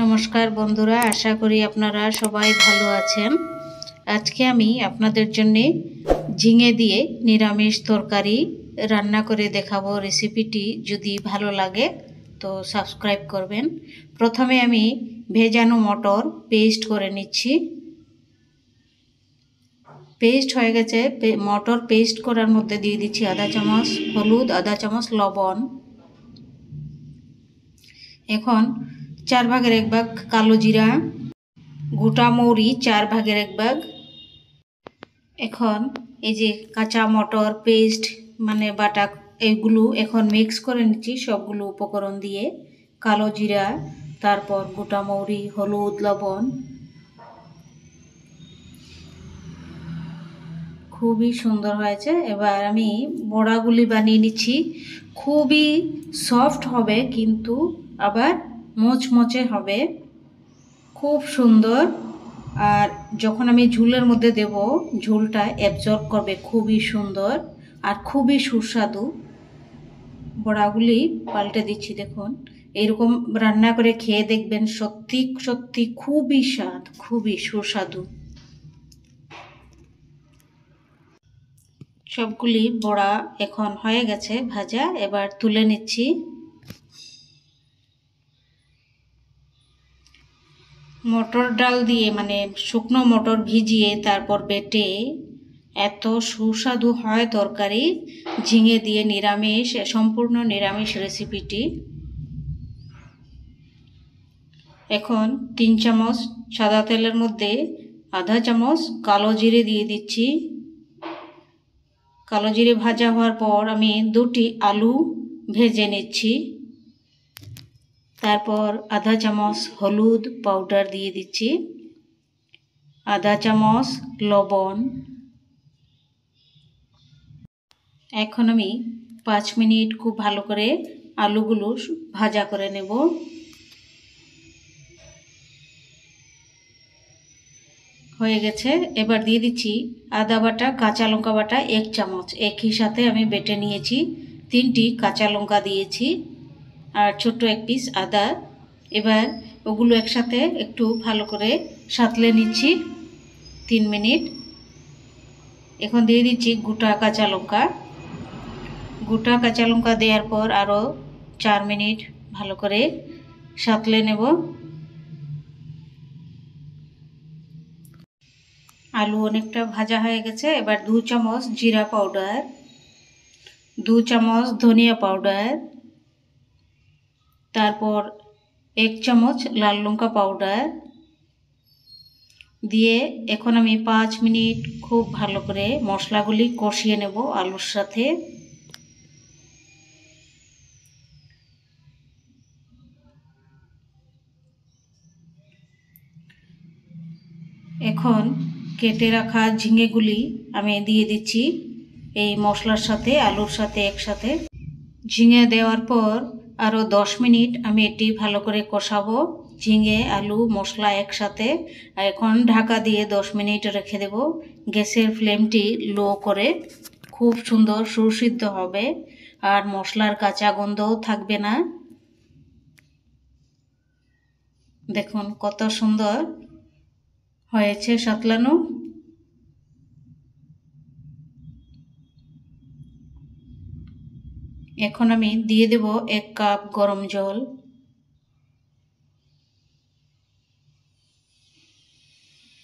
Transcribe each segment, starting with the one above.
নমস্কার বন্ধুরা, আশা করি আপনারা সবাই ভালো আছেন। আজকে আমি আপনাদের জন্য ঝিঙে দিয়ে নিরামিষ তরকারি রান্না করে দেখাবো। রেসিপিটি যদি ভালো লাগে তো সাবস্ক্রাইব করবেন। প্রথমে আমি ভেজানো মটর পেস্ট করে নিচ্ছি। পেস্ট হয়ে গেছে। মটর পেস্ট করার মধ্যে দিয়ে দিচ্ছি আধা চামচ হলুদ, আধা চামচ লবণ। এখন 4/1 ভাগ কালো জিরা, গোটা মৌরি 4/1 ভাগ। এখন এই যে কাঁচা মটর পেস্ট মানে বাটা, এগুলো এখন মিক্স করে নিচ্ছি সবগুলো উপকরণ দিয়ে। কালো জিরা, তারপর গোটা মৌরি, হলুদ, লবণ। খুবই সুন্দর হয়েছে। এবার আমি বড়াগুলি বানিয়ে নিচ্ছি। খুবই সফট হবে কিন্তু আবার মচমচে হবে, খুব সুন্দর। আর যখন আমি ঝোলের মধ্যে দেব, ঝোলটা অ্যাবজর্ব করবে, খুবই সুন্দর আর খুবই সুস্বাদু। বড়াগুলি পাল্টে দিচ্ছি, দেখুন এরকম রান্না করে খেয়ে দেখবেন, সত্যি সত্যি খুবই স্বাদ, খুবই সুস্বাদু। সবগুলি বড়া এখন হয়ে গেছে ভাজা, এবার তুলে নিচ্ছি। মটর ডাল দিয়ে মানে শুকনো মটর ভিজিয়ে তারপর বেটে এত সুস্বাদু হয় তরকারি ঝিঙে দিয়ে নিরামিষ, সম্পূর্ণ নিরামিষ রেসিপিটি। এখন 3 চামচ সাদা তেলের মধ্যে আধা চামচ কালো জিরে দিয়ে দিচ্ছি। কালো জিরে ভাজা হওয়ার পর আমি 2টি আলু ভেজে নিচ্ছি। তারপর আধা চামচ হলুদ পাউডার দিয়ে দিচ্ছি, আধা চামচ লবণ। এখন আমি 5 মিনিট খুব ভালো করে আলুগুলো ভাজা করে নেব। হয়ে গেছে। এবার দিয়ে দিচ্ছি আদা বাটা, কাঁচা লঙ্কা বাটা 1 চামচ। একই সাথে আমি বেটে নিয়েছি। 3টি কাঁচা লঙ্কা দিয়েছি আর ছোট্ট 1 পিস আদা। এবার ওগুলো একসাথে একটু ভালো করে সাঁতলে নিচ্ছি 3 মিনিট। এখন দিয়ে দিচ্ছি গোটা কাঁচা লঙ্কা। গোটা কাঁচা লঙ্কা দেওয়ার পর আরও 4 মিনিট ভালো করে সাঁতলে নেব। আলু অনেকটা ভাজা হয়ে গেছে। এবার 2 চামচ জিরা পাউডার, 2 চামচ ধনিয়া পাউডার, তারপর 1 চামচ লাল লঙ্কা পাউডার দিয়ে এখন আমি 5 মিনিট খুব ভালো করে মশলাগুলি কষিয়ে নেব আলুর সাথে। এখন কেটে রাখা ঝিঙেগুলি আমি দিয়ে দিচ্ছি এই মশলার সাথে, আলুর সাথে একসাথে। ঝিঙে দেওয়ার পর আরও 10 মিনিট আমি এটি ভালো করে কষাবো, ঝিঙে আলু মশলা একসাথে। এখন ঢাকা দিয়ে 10 মিনিট রেখে দেব। গ্যাসের ফ্লেমটি লো করে। খুব সুন্দর সুসিদ্ধ হবে আর মশলার কাঁচা গন্ধও থাকবে না। দেখুন কত সুন্দর হয়েছে সাতলানো। এখন আমি দিয়ে দেব 1 কাপ গরম জল।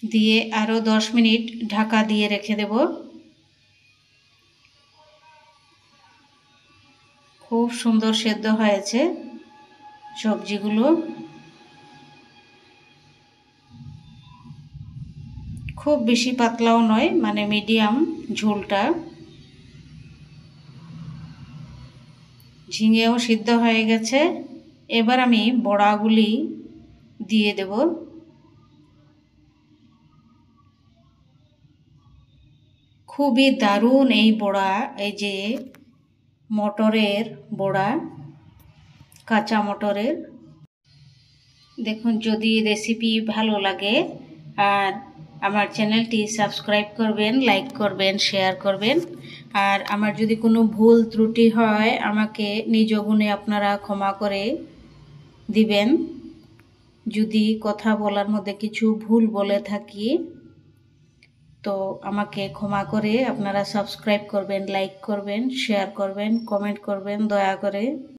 দিয়ে আরও 10 মিনিট ঢাকা দিয়ে রেখে দেব। খুব সুন্দর সেদ্ধ হয়েছে সবজিগুলো। খুব বেশি পাতলাও নয়, মানে মিডিয়াম ঝোলটা। ঝিঙেও সিদ্ধ হয়ে গেছে। এবার আমি বড়াগুলি দিয়ে দেব। খুবই দারুণ এই বড়া, এই যে মটরের বড়া, কাঁচা মটরের। দেখুন যদি রেসিপি ভালো লাগে আর আমার চ্যানেলটি সাবস্ক্রাইব করবেন, লাইক করবেন, শেয়ার করবেন। আর আমার যদি কোনো ভুল ত্রুটি হয় আমাকে নিজ গুণে আপনারা ক্ষমা করে দিবেন। যদি কথা বলার মধ্যে কিছু ভুল বলে থাকি তো আমাকে ক্ষমা করে আপনারা সাবস্ক্রাইব করবেন, লাইক করবেন, শেয়ার করবেন, কমেন্ট করবেন দয়া করে।